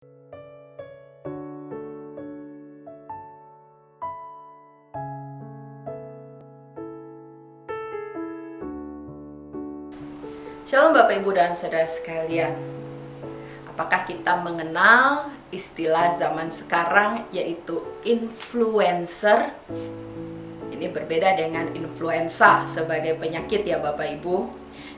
Shalom Bapak Ibu dan Saudara sekalian. Apakah kita mengenal istilah zaman sekarang yaitu influencer? Ini berbeda dengan influenza sebagai penyakit ya Bapak Ibu.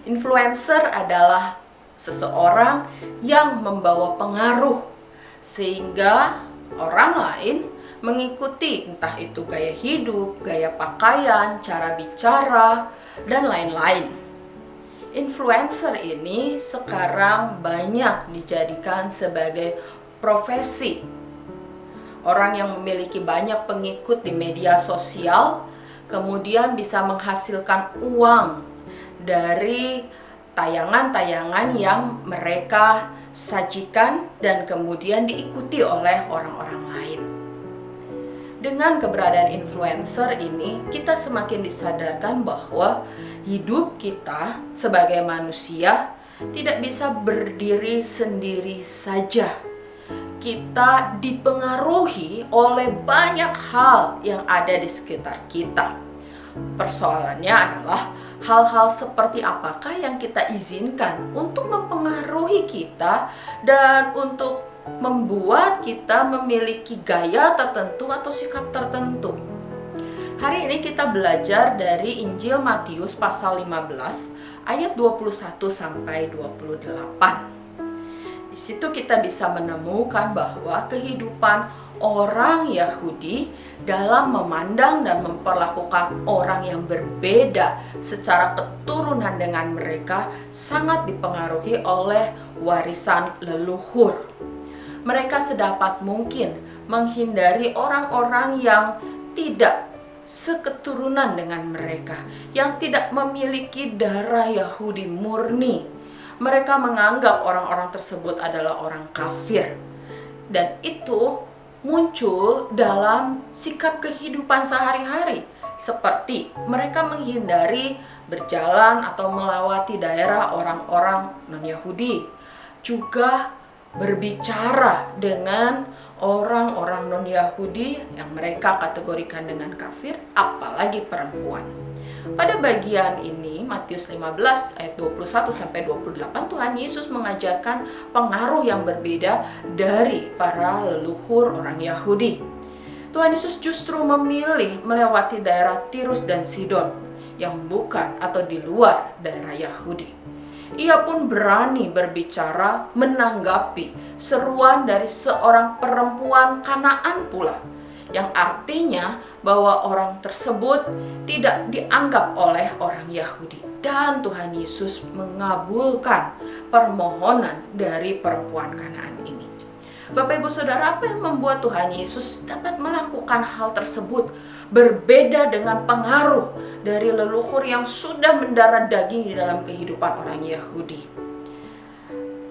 Influencer adalah seseorang yang membawa pengaruh sehingga orang lain mengikuti, entah itu gaya hidup, gaya pakaian, cara bicara, dan lain-lain. Influencer ini sekarang banyak dijadikan sebagai profesi. Orang yang memiliki banyak pengikut di media sosial kemudian bisa menghasilkan uang dari tayangan-tayangan yang mereka sajikan dan kemudian diikuti oleh orang-orang lain. Dengan keberadaan influencer ini, kita semakin disadarkan bahwa hidup kita sebagai manusia tidak bisa berdiri sendiri saja. Kita dipengaruhi oleh banyak hal yang ada di sekitar kita. Persoalannya adalah hal-hal seperti apakah yang kita izinkan untuk mempengaruhi kita dan untuk membuat kita memiliki gaya tertentu atau sikap tertentu. Hari ini kita belajar dari Injil Matius pasal 15 ayat 21 sampai 28. Di situ kita bisa menemukan bahwa kehidupan orang Yahudi dalam memandang dan memperlakukan orang yang berbeda secara keturunan dengan mereka sangat dipengaruhi oleh warisan leluhur. Mereka sedapat mungkin menghindari orang-orang yang tidak seketurunan dengan mereka, yang tidak memiliki darah Yahudi murni. Mereka menganggap orang-orang tersebut adalah orang kafir. Dan itu muncul dalam sikap kehidupan sehari-hari, seperti mereka menghindari berjalan atau melewati daerah orang-orang non-Yahudi, juga berbicara dengan orang-orang non-Yahudi yang mereka kategorikan dengan kafir, apalagi perempuan. Pada bagian ini, Matius 15 ayat 21 sampai 28, Tuhan Yesus mengajarkan pengaruh yang berbeda dari para leluhur orang Yahudi. Tuhan Yesus justru memilih melewati daerah Tirus dan Sidon yang bukan atau di luar daerah Yahudi. Ia pun berani berbicara menanggapi seruan dari seorang perempuan Kanaan pula, yang artinya bahwa orang tersebut tidak dianggap oleh orang Yahudi. Dan Tuhan Yesus mengabulkan permohonan dari perempuan Kanaan ini. Bapak Ibu Saudara, apa yang membuat Tuhan Yesus dapat melakukan hal tersebut berbeda dengan pengaruh dari leluhur yang sudah mendarah daging di dalam kehidupan orang Yahudi?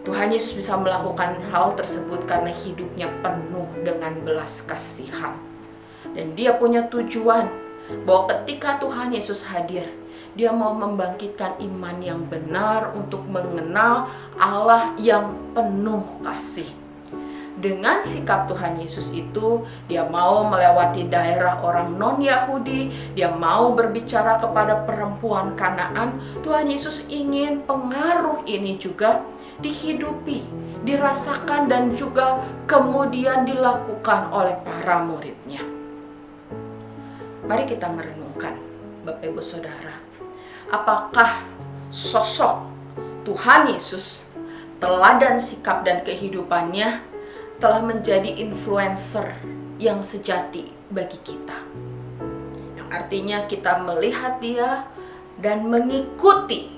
Tuhan Yesus bisa melakukan hal tersebut karena hidupnya penuh dengan belas kasihan. Dan dia punya tujuan bahwa ketika Tuhan Yesus hadir, dia mau membangkitkan iman yang benar untuk mengenal Allah yang penuh kasih. Dengan sikap Tuhan Yesus itu, dia mau melewati daerah orang non-Yahudi, dia mau berbicara kepada perempuan Kanaan. Tuhan Yesus ingin pengaruh ini juga dihidupi, dirasakan, dan juga kemudian dilakukan oleh para muridnya. Mari kita merenungkan, Bapak Ibu Saudara, apakah sosok Tuhan Yesus, teladan sikap dan kehidupannya telah menjadi influencer yang sejati bagi kita, yang artinya kita melihat dia dan mengikuti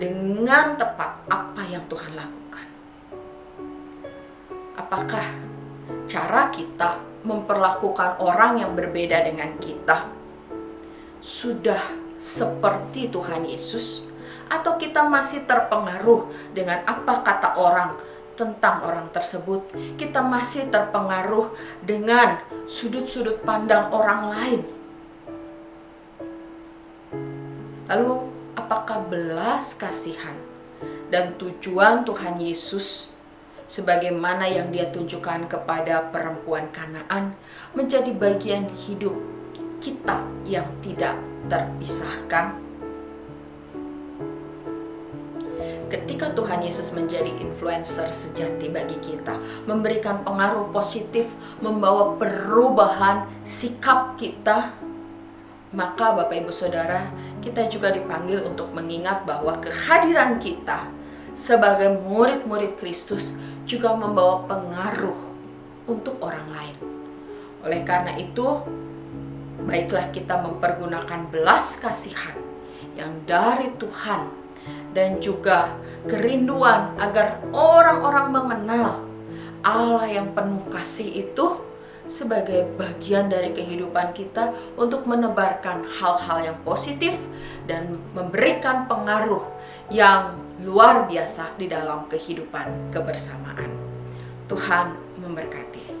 dengan tepat apa yang Tuhan lakukan. Apakah cara kita memperlakukan orang yang berbeda dengan kita sudah seperti Tuhan Yesus, atau kita masih terpengaruh dengan apa kata orang tentang orang tersebut? Kita masih terpengaruh dengan sudut-sudut pandang orang lain. Lalu apakah belas kasihan dan tujuan Tuhan Yesus sebagaimana yang Dia tunjukkan kepada perempuan Kanaan, menjadi bagian hidup kita yang tidak terpisahkan. Ketika Tuhan Yesus menjadi influencer sejati bagi kita, memberikan pengaruh positif, membawa perubahan sikap kita, maka Bapak Ibu Saudara, kita juga dipanggil untuk mengingat bahwa kehadiran kita sebagai murid-murid Kristus juga membawa pengaruh untuk orang lain. Oleh karena itu, baiklah kita mempergunakan belas kasihan yang dari Tuhan dan juga kerinduan agar orang-orang mengenal Allah yang penuh kasih itu sebagai bagian dari kehidupan kita untuk menebarkan hal-hal yang positif dan memberikan pengaruh yang luar biasa di dalam kehidupan kebersamaan. Tuhan memberkati.